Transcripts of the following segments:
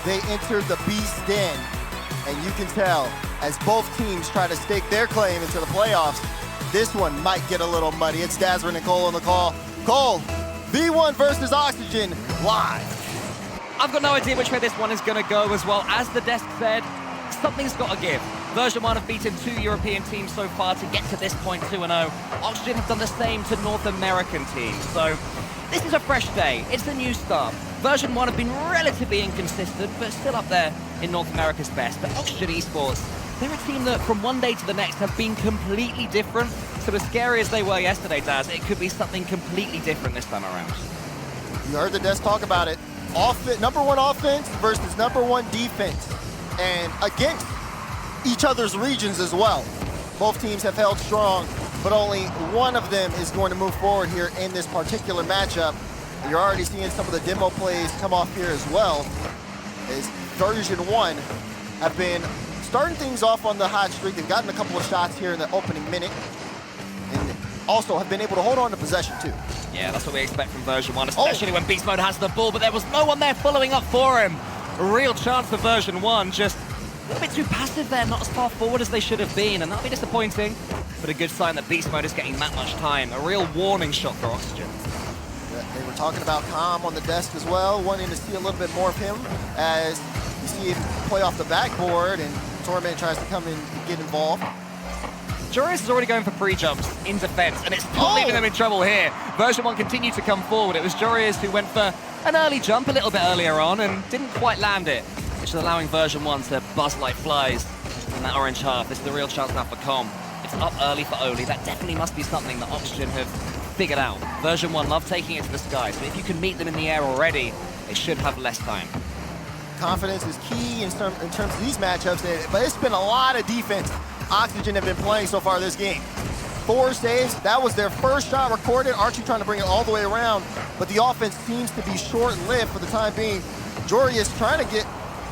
they entered the Beast Den. And you can tell, as both teams try to stake their claim into the playoffs, this one might get a little muddy. It's Dazrin and Cole on the call. Cole, V1 versus Oxygen, live. I've got no idea which way this one is going to go as well. As the desk said, something's got to give. Version1 have beaten 2 European teams so far to get to this point 2-0. Oxygen have done the same to North American teams. So this is a fresh day. It's a new start. Version1 have been relatively inconsistent, but still up there in North America's best. But Oxygen Esports, they're a team that from one day to the next have been completely different. So as scary as they were yesterday, Daz, it could be something completely different this time around. You heard the desk talk about it. Number 1 offense versus number 1 defense. And against each other's regions as well. Both teams have held strong, but only one of them is going to move forward here in this particular matchup. You're already seeing some of the demo plays come off here as well, as Version1 have been starting things off on the hot streak. They've gotten a couple of shots here in the opening minute, and also have been able to hold on to possession too. Yeah, that's what we expect from Version1, especially when Beast Mode has the ball, but there was no one there following up for him. A real chance for Version1, just a little bit too passive there, not as far forward as they should have been, and that'll be disappointing, but a good sign that Beast Mode is getting that much time. A real warning shot for Oxygen. They were talking about Calm on the desk as well, wanting to see a little bit more of him as you see him play off the backboard and Torment tries to come in and get involved. Jorius is already going for pre-jumps in defense, and it's not leaving them in trouble here. Version1 continued to come forward. It was Jorius who went for an early jump a little bit earlier on and didn't quite land it, which is allowing Version1 to buzz like flies in that orange half. This is the real chance now for Com. It's up early for Oli. That definitely must be something that Oxygen have figured out. Version1 love taking it to the sky, so if you can meet them in the air already, they should have less time. Confidence is key in terms of these matchups, but it's been a lot of defense Oxygen have been playing so far this game. 4 saves, that was their first shot recorded. Archie trying to bring it all the way around, but the offense seems to be short-lived for the time being. Jorius trying to get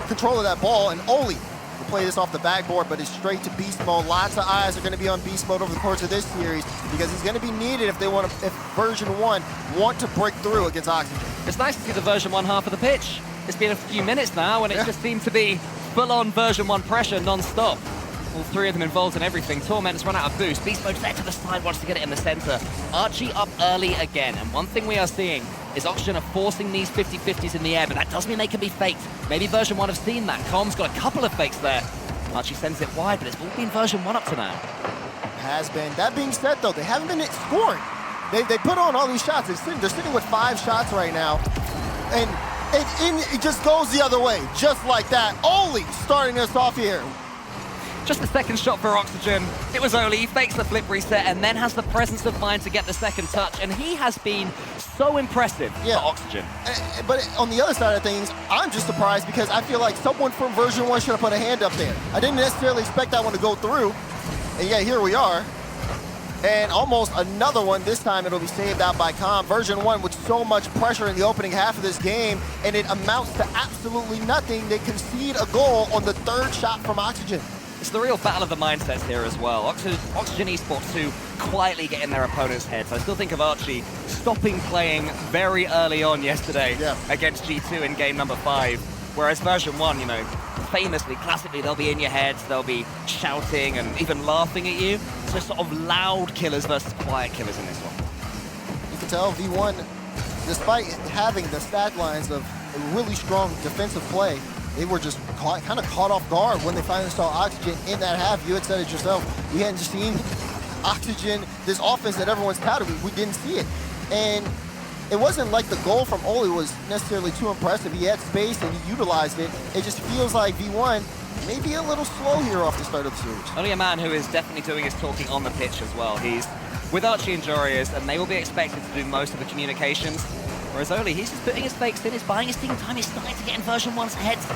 control of that ball, and Oli will play this off the backboard, but it's straight to Beast Mode. Lots of eyes are going to be on Beast Mode over the course of this series because he's going to be needed if Version1 want to break through against Oxygen. It's nice to see the Version1 half of the pitch. It's been a few minutes now, and it just seemed to be full-on Version1 pressure non-stop. All 3 of them involved in everything. Torment has run out of boost. Beast Mode's there to the side, wants to get it in the center. Archie up early again, and one thing we are seeing is Oxygen are forcing these 50-50s in the air, but that does mean they can be faked. Maybe Version1 have seen that. Com's got a couple of fakes there. Archie sends it wide, but it's all been Version1 up to now. Has been. That being said, though, they haven't been scoring. They put on all these shots. They're sitting with 5 shots right now, and it just goes the other way, just like that. Oli starting us off here. Just the second shot for Oxygen. It was Oli, he fakes the flip reset and then has the presence of mind to get the second touch, and he has been so impressive for Oxygen. But on the other side of things, I'm just surprised because I feel like someone from Version1 should have put a hand up there. I didn't necessarily expect that one to go through, and yeah, here we are. And almost another one. This time it'll be saved out by Com. Version1 with so much pressure in the opening half of this game, and it amounts to absolutely nothing. They concede a goal on the 3rd shot from Oxygen. It's the real battle of the mindsets here as well. Oxygen Esports who quietly get in their opponent's heads. I still think of Archie stopping playing very early on yesterday against G2 in game number 5. Whereas Version1, you know, famously, classically, they'll be in your heads, they'll be shouting and even laughing at you. So sort of loud killers versus quiet killers in this one. You can tell V1, despite having the stat lines of a really strong defensive play, they were just kind of caught off guard when they finally saw Oxygen in that half. You had said it yourself. We hadn't just seen Oxygen, this offense that everyone's touted. We didn't see it. And it wasn't like the goal from Oli was necessarily too impressive. He had space and he utilized it. It just feels like V1 may be a little slow here off the start of the series. Only a man who is definitely doing his talking on the pitch as well. He's with Archie and Jorius, and they will be expected to do most of the communications. Whereas Oli, he's just putting his fakes in, he's buying his team time, he's starting to get in Version1's heads.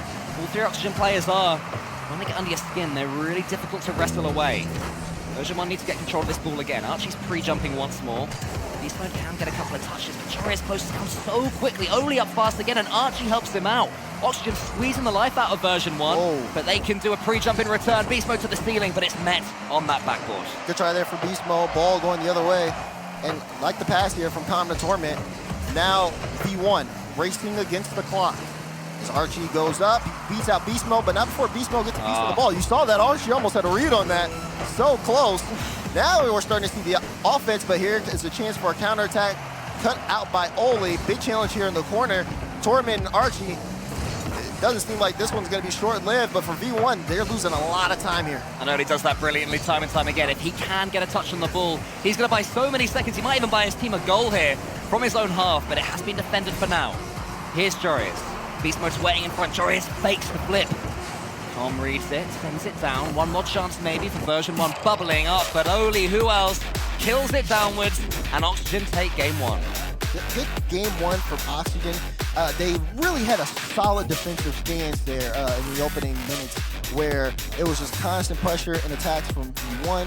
All 3 Oxygen players are. When they get under your skin, they're really difficult to wrestle away. Version1 needs to get control of this ball again. Archie's pre-jumping once more. Beast Mode can get a couple of touches, but Jorius closes comes so quickly. Oli up fast again, and Archie helps him out. Oxygen squeezing the life out of Version1, but they can do a pre-jump in return. Beast Mode to the ceiling, but it's met on that backboard. Good try there for Beast Mode, ball going the other way. And like the pass here from Com to Torment, now V1 racing against the clock. As Archie goes up, beats out Beast Mode, but not before Beast Mode gets a piece of the ball. You saw that Archie almost had a read on that. So close. Now we're starting to see the offense, but here is a chance for a counterattack. Cut out by Oli. Big challenge here in the corner. Torment and Archie. It doesn't seem like this one's going to be short-lived, but for V1, they're losing a lot of time here. I know he does that brilliantly time and time again. If he can get a touch on the ball, he's going to buy so many seconds. He might even buy his team a goal here from his own half, but it has been defended for now. Here's Joreuz. Beast Mode's waiting in front. Joreuz fakes the flip. Tom reads it, sends it down. One more chance maybe for version 1 bubbling up, but Oli, who else, kills it downwards, and Oxygen take game 1. Good game 1 from Oxygen. They really had a solid defensive stance there in the opening minutes, where it was just constant pressure and attacks from V1.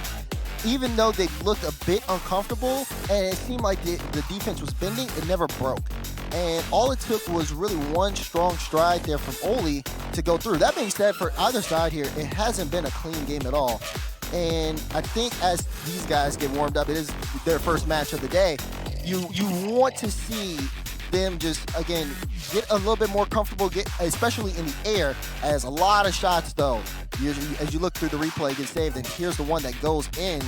Even though they looked a bit uncomfortable and it seemed like the defense was bending, it never broke. And all it took was really one strong stride there from Oli to go through. That being said, for either side here, it hasn't been a clean game at all. And I think as these guys get warmed up, it is their first match of the day, you want to see them just, again, get a little bit more comfortable, especially in the air, as a lot of shots, though, as you look through the replay, get saved, and here's the one that goes in.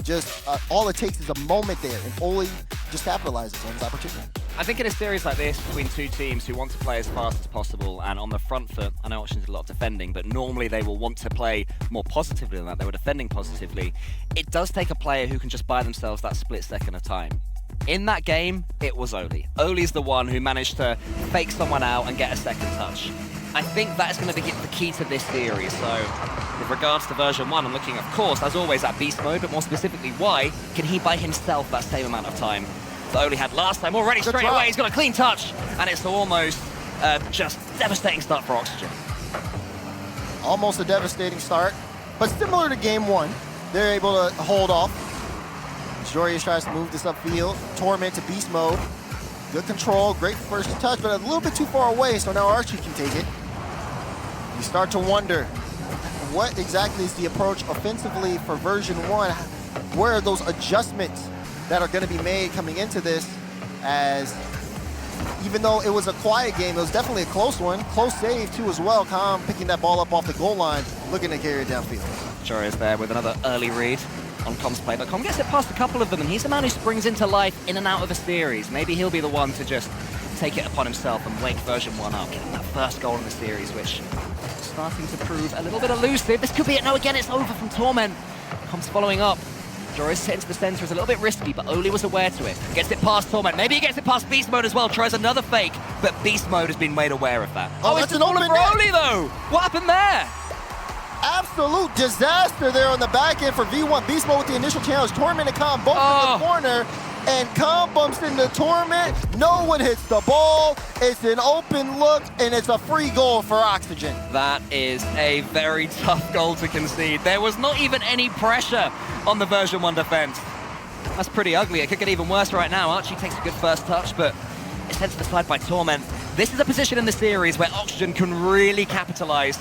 Just all it takes is a moment there, and Oli just capitalizes on his opportunity. I think in a series like this, between two teams who want to play as fast as possible, and on the front foot, I know Oxygen did a lot of defending, but normally they will want to play more positively than that. They were defending positively. It does take a player who can just buy themselves that split second of time. In that game, it was Oli. Oli's the one who managed to fake someone out and get a second touch. I think that is going to be the key to this series. So, with regards to version 1, I'm looking, of course, as always, at Beast Mode, but more specifically, why can he buy himself that same amount of time that Oli had last time? Already straight away, he's got a clean touch, and it's almost just devastating start for Oxygen. Almost a devastating start, but similar to game 1, they're able to hold off. Joreuz tries to move this upfield. Torment to Beast Mode. Good control, great first touch, but a little bit too far away, so now Archie can take it. You start to wonder, what exactly is the approach offensively for version 1? Where are those adjustments that are going to be made coming into this? As even though it was a quiet game, it was definitely a close one. Close save too as well. Calm picking that ball up off the goal line, looking to carry it downfield. Joreuz there with another early read on Com's play, but Com gets it past a couple of them, and he's the man who springs into life in and out of a series. Maybe he'll be the one to just take it upon himself and wake version 1 up, getting that first goal in the series, which is starting to prove a little bit elusive. This could be it. No, again, it's over from Torment. Com's following up. Joreuz set into the center is a little bit risky, but Oli was aware to it. Gets it past Torment. Maybe he gets it past Beast Mode as well. Tries another fake, but Beast Mode has been made aware of that. Oh, it's an open for Oli, though. What happened there? Absolute disaster there on the back end for V1. Beast Mode with the initial challenge. Torment and Com both in the corner, and Com bumps into Torment. No one hits the ball. It's an open look, and it's a free goal for Oxygen. That is a very tough goal to concede. There was not even any pressure on the version 1 defense. That's pretty ugly. It could get even worse right now. Archie takes a good first touch, but it's sent to the side by Torment. This is a position in the series where Oxygen can really capitalize,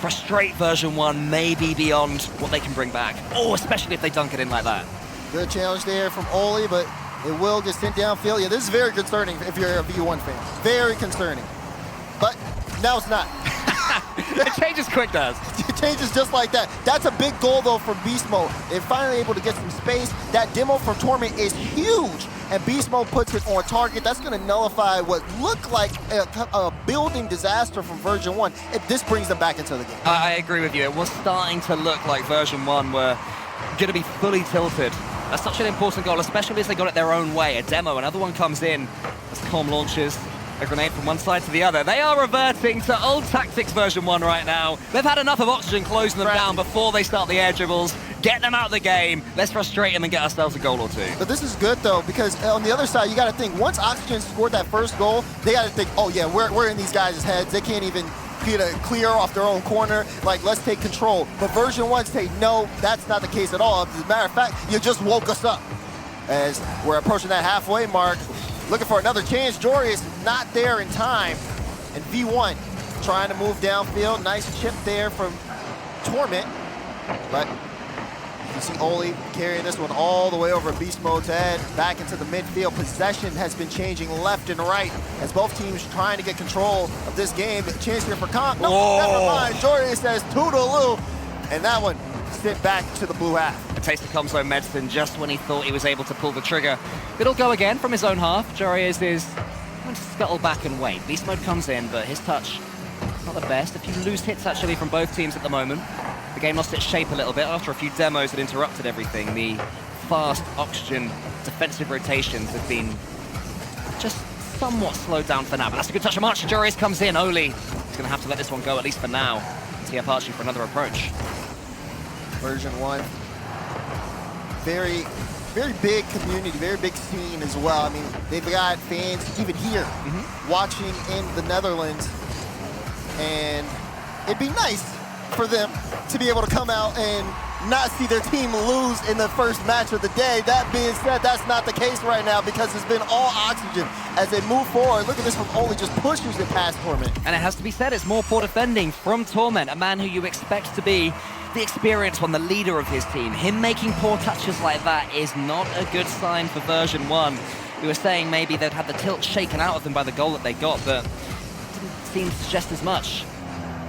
frustrate version 1, maybe beyond what they can bring back. Oh, especially if they dunk it in like that. Good challenge there from Oli, but it will get sent downfield. Yeah, this is very concerning if you're a V1 fan. Very concerning. But now it's not. It changes quick, does. It changes just like that. That's a big goal, though, for Beast Mode. They're finally able to get some space. That demo from Torment is huge, and Beast Mode puts it on target. That's going to nullify what looked like a building disaster from version 1. This brings them back into the game. I agree with you. It was starting to look like version 1 were going to be fully tilted. That's such an important goal, especially as they got it their own way. A demo, another one comes in as Com launches a grenade from one side to the other. They are reverting to old tactics version 1 right now. They've had enough of Oxygen closing them down before they start the air dribbles. Get them out of the game. Let's frustrate them and get ourselves a goal or two. But this is good, though, because on the other side, you got to think, once Oxygen scored that first goal, they got to think, oh, yeah, we're in these guys' heads. They can't even clear off their own corner. Like, let's take control. But version 1 say, no, that's not the case at all. As a matter of fact, you just woke us up. As we're approaching that halfway mark, looking for another chance. Joreuz not there in time. And V1 trying to move downfield. Nice chip there from Torment. But You see Oli carrying this one all the way over Beast Mode's head, back into the midfield. Possession has been changing left and right as both teams trying to get control of this game. Chance here for Comp. No, never mind. Joria says toodaloo, and that one sent back to the blue half. A taste of Com's own medicine just when he thought he was able to pull the trigger. It'll go again from his own half. Joria is going to scuttle back and wait. Beast Mode comes in, but his touch, not the best. A few loose hits actually from both teams at the moment. The game lost its shape a little bit after a few demos had interrupted everything. The fast Oxygen defensive rotations have been just somewhat slowed down for now, but that's a good touch of March. Joris comes in. Oli is going to have to let this one go, at least for now. Tee up Archie for another approach. Version1, very big community, very big scene as well. I mean, they've got fans even here watching in the Netherlands, and it'd be nice for them to be able to come out and not see their team lose in the first match of the day. That being said, that's not the case right now because it's been all Oxygen as they move forward. Look at this from Oli, just pushes it past Torment. And it has to be said, it's more poor defending from Torment, a man who you expect to be the experienced one, the leader of his team. Him making poor touches like that is not a good sign for Version1. We were saying maybe they'd had the tilt shaken out of them by the goal that they got, but it didn't seem to suggest as much.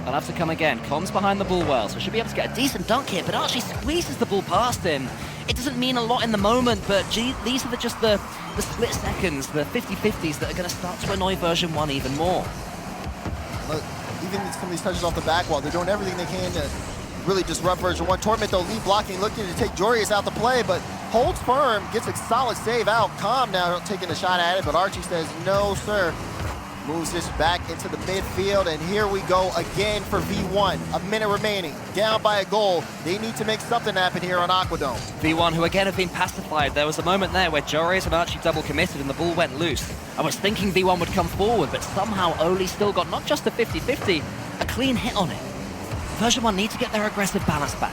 They'll have to come again. Com's behind the ball well, so should be able to get a decent dunk here, but Archie squeezes the ball past him. It doesn't mean a lot in the moment, but gee, these are just the split seconds, the 50-50s that are going to start to annoy Version1 even more. Look, even some of these touches off the back wall, they're doing everything they can to really disrupt Version1. Torment, though, lead blocking, looking to take Jorius out the play, but holds firm, gets a solid save out. Com now taking a shot at it, but Archie says, no, sir. Moves this back into the midfield, and here we go again for V1. A minute remaining, down by a goal. They need to make something happen here on Aquadome. V1, who again have been pacified. There was a moment there where Joris and Archie double committed and the ball went loose. I was thinking V1 would come forward, but somehow Oli still got not just a 50-50, a clean hit on it. Version1 need to get their aggressive balance back.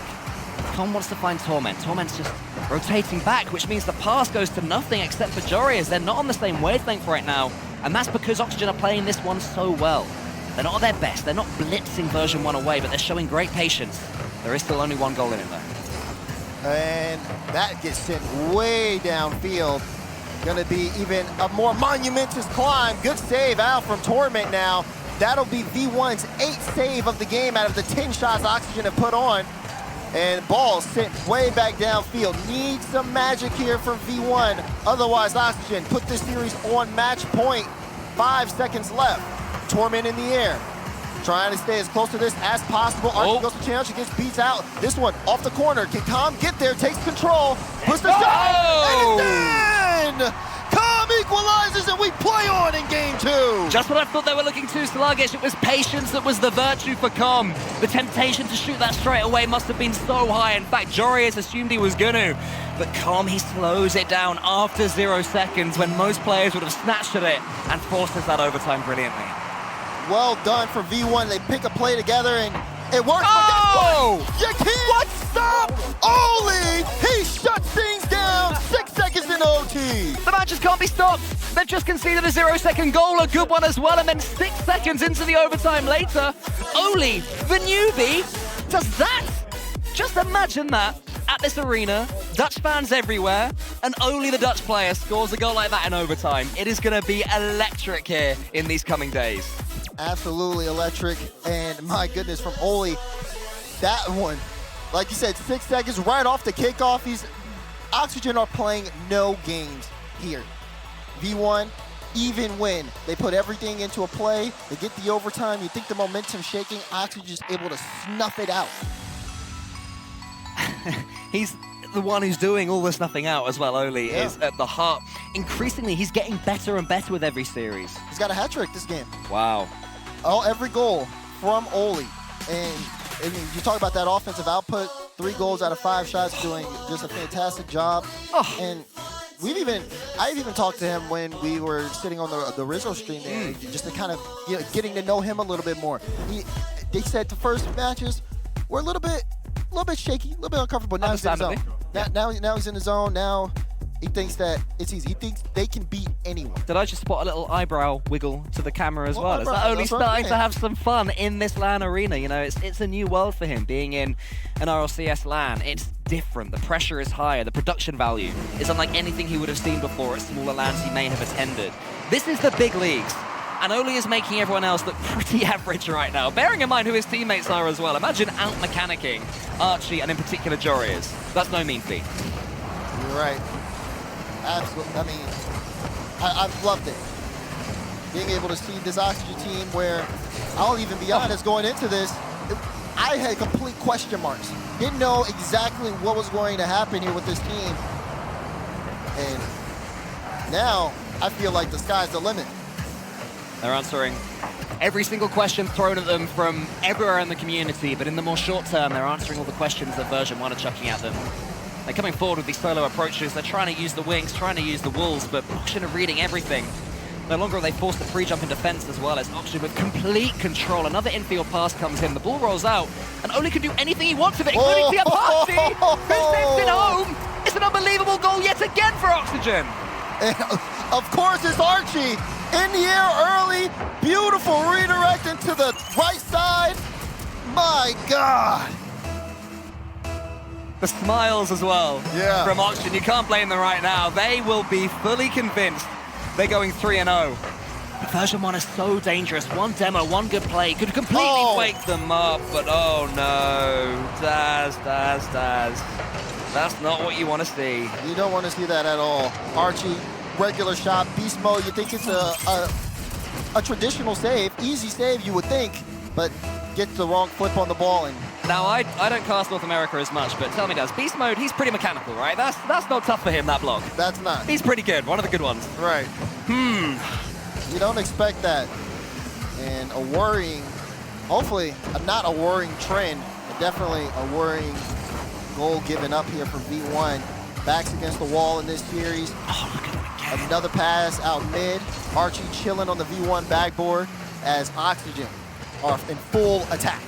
Com wants to find Torment. Torment's just rotating back, which means the pass goes to nothing except for Joris. They're not on the same wavelength right now. And that's because Oxygen are playing this one so well. They're not at their best. They're not blitzing Version1 away, but they're showing great patience. There is still only one goal in it, though. And that gets sent way downfield. Gonna be even a more monumentous climb. Good save out from Torment now. That'll be V1's 8th save of the game out of the 10 shots Oxygen have put on. And ball sent way back downfield. Need some magic here from V1. Otherwise, Oxygen put this series on match point. 5 seconds left. Torment in the air. Trying to stay as close to this as possible. Archie goes to challenge, gets beats out. This one off the corner. Can Com get there? Takes control. Puts the shot. And it's in! Com equalizes and we play on in game 2. Just when I thought they were looking too sluggish, it was patience that was the virtue for Com. The temptation to shoot that straight away must have been so high. In fact, Joris assumed he was gonna. But Com, he slows it down after 0 seconds when most players would have snatched at it and forces that overtime brilliantly. Well done for V1. They pick a play together and it works. Oh! You can't stop Oli! He shuts things down. 6 seconds in OT. The match just can't be stopped. They've just conceded a 0-second goal, a good one as well, and then 6 seconds into the overtime later, Oli, the newbie, does that. Just imagine that at this arena, Dutch fans everywhere, and Oli, the Dutch player, scores a goal like that in overtime. It is going to be electric here in these coming days. Absolutely electric, and my goodness, from Oli, that one, like you said, 6 seconds right off the kickoff. Oxygen are playing no games here. V1, even when they put everything into a play, they get the overtime, you think the momentum's shaking, Oxygen's able to snuff it out. He's the one who's doing all the snuffing out as well. Oli is at the heart. Increasingly, he's getting better and better with every series. He's got a hat trick this game. Wow. Every goal from Oli. And I mean, you talk about that offensive output, 3 goals out of 5 shots, doing just a fantastic job. Oh. And I've even talked to him when we were sitting on the Rizzo stream there, just to kind of getting to know him a little bit more. They said the first matches were a little bit shaky, a little bit uncomfortable. Now he's in the zone. Now he's in the zone. Now He thinks that it's easy. He thinks they can beat anyone. Did I just spot a little eyebrow wiggle to the camera as well? Is eyebrow, that only that's what I'm starting to saying. have some fun in this LAN arena? You know, it's a new world for him, being in an RLCS LAN. It's different. The pressure is higher. The production value is unlike anything he would have seen before at smaller LANs he may have attended. This is the big leagues. And Oli is making everyone else look pretty average right now, bearing in mind who his teammates are as well. Imagine out-mechanicking Archie and in particular Jorius. That's no mean feat. You're right. Absolutely. I mean, I've loved it. Being able to see this Oxygen team where, I'll even be honest, going into this, I had complete question marks. Didn't know exactly what was going to happen here with this team. And now, I feel like the sky's the limit. They're answering every single question thrown at them from everywhere in the community, but in the more short term, they're answering all the questions that Version1 are chucking at them. They're coming forward with these solo approaches. They're trying to use the wings, trying to use the walls, but Oxygen are reading everything. No longer are they forced to pre-jump in defense as well, as Oxygen with complete control. Another infield pass comes in, the ball rolls out, and Oli can do anything he wants with it, including the Apache, who sends it home. It's an unbelievable goal yet again for Oxygen. And of course, it's Archie in the air early. Beautiful redirect into the right side. My God. The smiles as well from Oxygen. You can't blame them right now. They will be fully convinced they're going 3-0. But Version1 is so dangerous. One demo, one good play could completely wake them up, but oh no. Daz. That's not what you want to see. You don't want to see that at all. Archie, regular shot, beast mode. You think it's a traditional save, easy save you would think, but gets the wrong flip on the ball. And now, I don't cast North America as much, but tell me, Daz, beast mode, he's pretty mechanical, right? That's not tough for him, that block. That's not. He's pretty good, one of the good ones. Right. You don't expect that. And a worrying, hopefully, not a worrying trend, but definitely a worrying goal given up here from V1. Backs against the wall in this series. Oh, look at him again. Another pass out mid. Archie chilling on the V1 backboard as Oxygen are in full attack.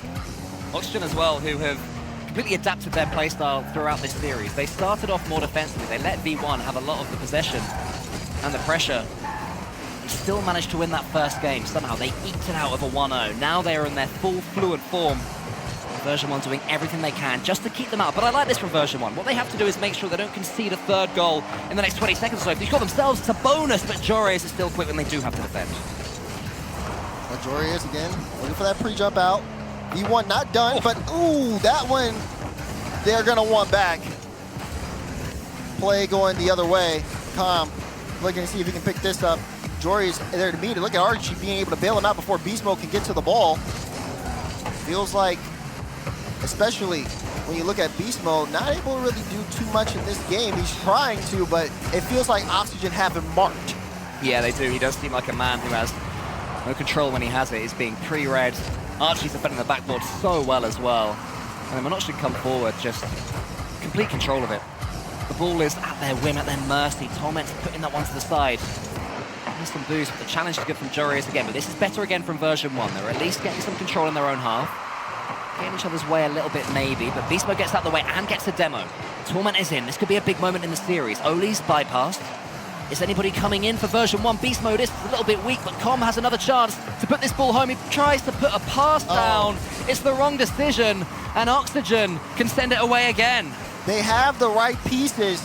Oxygen as well, who have completely adapted their playstyle throughout this series. They started off more defensively. They let V1 have a lot of the possession and the pressure. And still managed to win that first game. Somehow they eked it out of a 1-0. Now they are in their full fluid form. Version1 doing everything they can just to keep them out. But I like this from Version1. What they have to do is make sure they don't concede a third goal in the next 20 seconds or so. If they score themselves, it's a bonus, but Jorius is still quick when they do have to defend. Jorius again, looking for that pre-jump out. V1 not done, but ooh, that one, they're gonna want back. Play going the other way. Calm, looking to see if he can pick this up. Jorius there to meet it. Look at Archie being able to bail him out before Beast Mode can get to the ball. Feels like, especially when you look at Beast Mode, not able to really do too much in this game. He's trying to, but it feels like Oxygen have him marked. Yeah, they do. He does seem like a man who has no control when he has it. He's being pre-read. Archie's defending the backboard so well as well. And then when Oxygen come forward, just complete control of it. The ball is at their whim, at their mercy. Torment's putting that one to the side. There's some boost, but the challenge is good from Jorius again. But this is better again from Version1. They're at least getting some control in their own half. Getting each other's way a little bit maybe, but Beast Mode gets out of the way and gets a demo. Torment is in. This could be a big moment in the series. Oli's bypassed. Is anybody coming in for Version1? Beast Mode is a little bit weak, but Com has another chance to put this ball home. He tries to put a pass down. It's the wrong decision, and Oxygen can send it away again. They have the right pieces,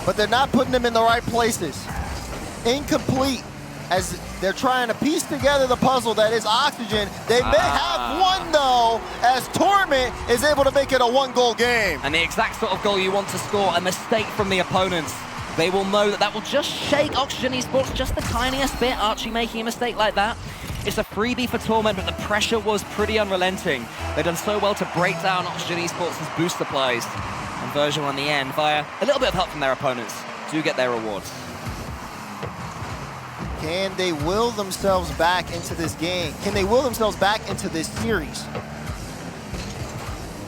but they're not putting them in the right places. Incomplete, as they're trying to piece together the puzzle that is Oxygen. They may have one, though, as Torment is able to make it a one-goal game. And the exact sort of goal you want to score, a mistake from the opponents. They will know that that will just shake Oxygen Esports just the tiniest bit. Archie making a mistake like that. It's a freebie for Torment, but the pressure was pretty unrelenting. They've done so well to break down Oxygen Esports' boost supplies. And Version1 in the end, via a little bit of help from their opponents, do get their rewards. Can they will themselves back into this game? Can they will themselves back into this series?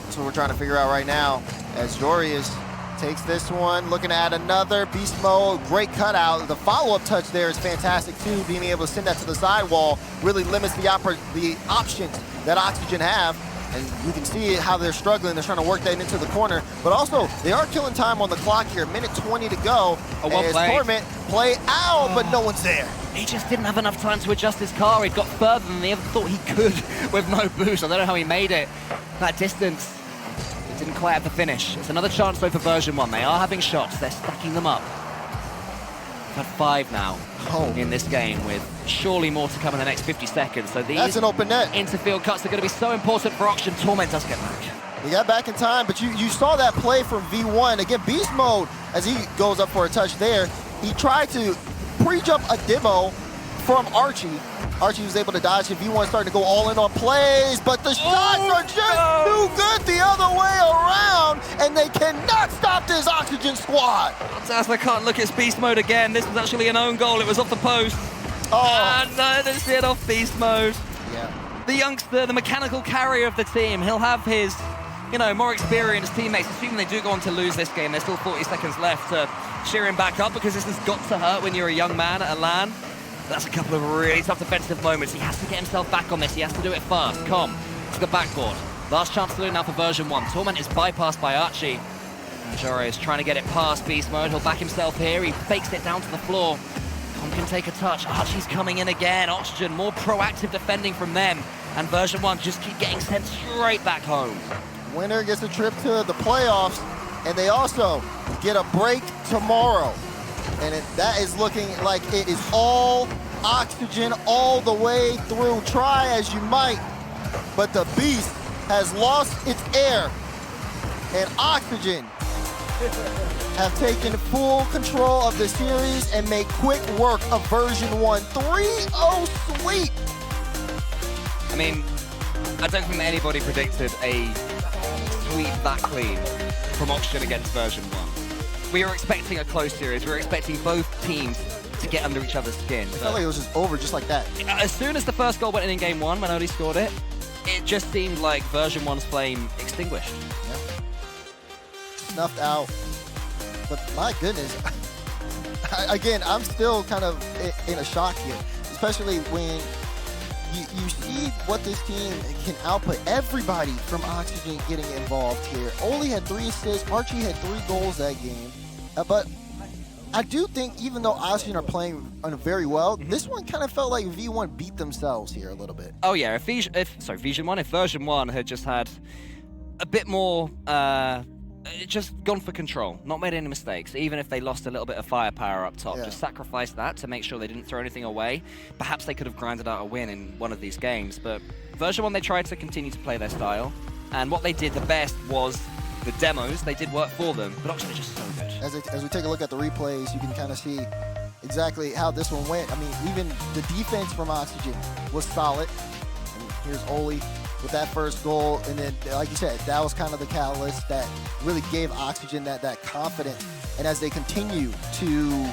That's what we're trying to figure out right now, as Jorius takes this one, looking at another Beast Mode, great cutout. The follow-up touch there is fantastic too. Being able to send that to the sidewall really limits the options that Oxygen have. And you can see how they're struggling. They're trying to work that into the corner. But also, they are killing time on the clock here. Minute 20 to go. As Torment play out, but no one's there. He just didn't have enough time to adjust his car. He'd got further than he ever thought he could with no boost. I don't know how he made it. That distance, it didn't quite have the finish. It's another chance though for Version1. They are having shots. They're stacking them up. We've had 5 now in this game, with surely more to come in the next 50 seconds. So these That's an open net. interfield cuts are going to be so important for Oxygen. Torment does get back. He got back in time, but you saw that play from V1. Again, beast mode, as he goes up for a touch there. He tried to pre-jump a demo from Archie. Archie was able to dodge it. V1 starting to go all in on plays, but the shots are just too good the other way around, and they cannot stop this Oxygen squad. Dazzler can't look at beast mode again. This was actually an own goal. It was off the post. And that's it off beast mode. Yeah. The youngster, the mechanical carrier of the team, he'll have his, more experienced teammates. Assuming they do go on to lose this game, there's still 40 seconds left to cheer him back up, because this has got to hurt when you're a young man at a LAN. That's a couple of really tough defensive moments. He has to get himself back on this. He has to do it fast. Com to the backboard. Last chance to do it now for Version1. Torment is bypassed by Archie. And Jore is trying to get it past beast mode. He'll back himself here. He fakes it down to the floor. Com can take a touch. Archie's coming in again. Oxygen, more proactive defending from them. And Version1 just keep getting sent straight back home. Winner gets a trip to the playoffs, and they also get a break tomorrow. And that is looking like it is all Oxygen all the way through. Try as you might, but the beast has lost its air, and Oxygen have taken full control of the series and make quick work of Version1. 3-0 sweep. I mean, I don't think that anybody predicted a sweep that clean from Oxygen against Version1. We were expecting a close series. We were expecting both teams to get under each other's skin. It felt like it was just over just like that. As soon as the first goal went in game 1, when Oli scored it, it just seemed like Version1's flame extinguished. Yeah. Snuffed out. But my goodness, again, I'm still kind of in a shock here, especially when you see what this team can output. Everybody from Oxygen getting involved here. Oli had 3 assists. Archie had 3 goals that game. But I do think, even though Oxygen are playing very well, this one kind of felt like V1 beat themselves here a little bit. Oh yeah, if Version1 had just had a bit more, just gone for control, not made any mistakes, even if they lost a little bit of firepower up top, just sacrificed that to make sure they didn't throw anything away, perhaps they could have grinded out a win in one of these games. But Version1, they tried to continue to play their style, and what they did the best was the demos. They did work for them, but Oxygen are just so good. As we take a look at the replays, you can kind of see exactly how this one went. I mean, even the defense from Oxygen was solid. And here's Oli with that first goal, and then, like you said, that was kind of the catalyst that really gave Oxygen that confidence. And as they continue to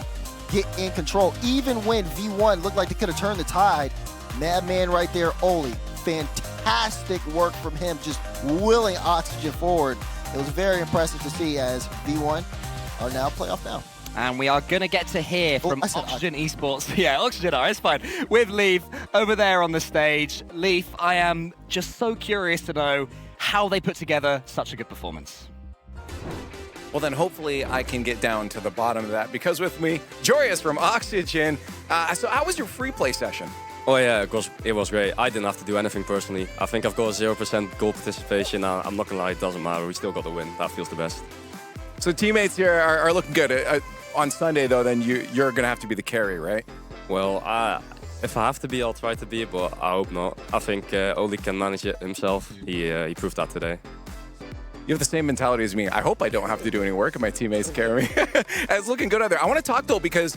get in control, even when V1 looked like they could have turned the tide, madman right there, Oli, fantastic work from him, just willing Oxygen forward. It was very impressive to see, as V1 are now playoff now. And we are going to get to hear from Oxygen Esports. Yeah, Oxygen are, it's fine. With Leaf over there on the stage. Leaf, I am just so curious to know how they put together such a good performance. Well, then hopefully I can get down to the bottom of that, because with me, Joreas from Oxygen. So how was your free play session? Oh yeah, it was great. I didn't have to do anything personally. I think I've got 0% goal participation. I'm not gonna lie, it doesn't matter. We still got the win. That feels the best. So teammates here are looking good. On Sunday though, then you're gonna have to be the carry, right? Well, if I have to be, I'll try to be, but I hope not. I think Oli can manage it himself. He proved that today. You have the same mentality as me. I hope I don't have to do any work and my teammates carry me. It's looking good out there. I want to talk though, because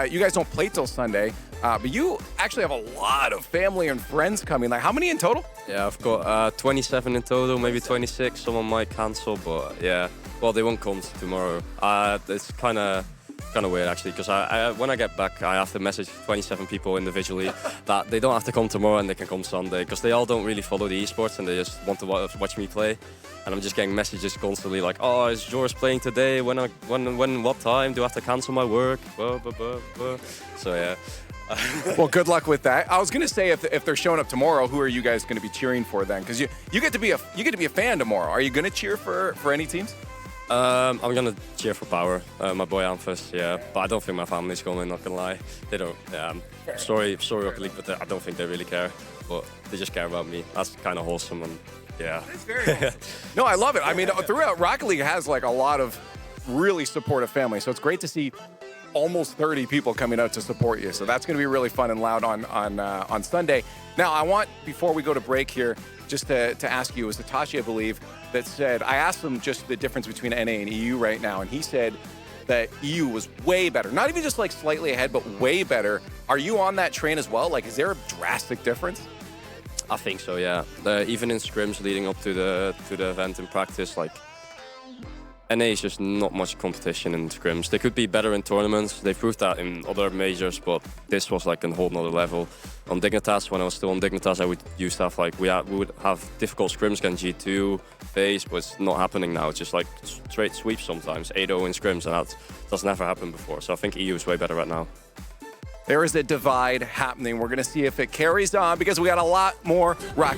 you guys don't play till Sunday, but you actually have a lot of family and friends coming. Like, how many in total? Yeah, I've got 27 in total, maybe 26. Someone might cancel, but yeah. Well, they won't come tomorrow. It's kind of weird actually, because when I get back, I have to message 27 people individually that they don't have to come tomorrow and they can come Sunday, because they all don't really follow the esports and they just want to watch me play. And I'm just getting messages constantly like, oh, is George playing today? When, what time? Do I have to cancel my work? Blah, blah, blah, blah. So yeah, Well, good luck with that. I was gonna say if they're showing up tomorrow, who are you guys gonna be cheering for then? Because you get to be a fan tomorrow. Are you gonna cheer for any teams? I'm gonna cheer for Power, my boy Amphis, yeah. But I don't think my family's going, not gonna lie. They don't, sorry Rocket League, but I don't think they really care. But they just care about me. That's kind of wholesome, and yeah. It's very awesome. No, I love it. I mean, throughout Rocket League has like a lot of really supportive families, so it's great to see almost 30 people coming out to support you. So that's going to be really fun and loud on Sunday. Now, I want, before we go to break here, just to ask you, it was Hitachi, I believe, that said, I asked him just the difference between NA and EU right now, and he said that EU was way better. Not even just like slightly ahead, but way better. Are you on that train as well? Like, is there a drastic difference? I think so, yeah. Even in scrims leading up to the event in practice, like, NA is just not much competition in scrims. They could be better in tournaments. They proved that in other majors, but this was like a whole nother level. On Dignitas, when I was still on Dignitas, I would use stuff like we would have difficult scrims against G2, FaZe, but it's not happening now. It's just like straight sweeps sometimes, 8-0 in scrims, and that's never happened before. So I think EU is way better right now. There is a divide happening. We're going to see if it carries on because we got a lot more Rocket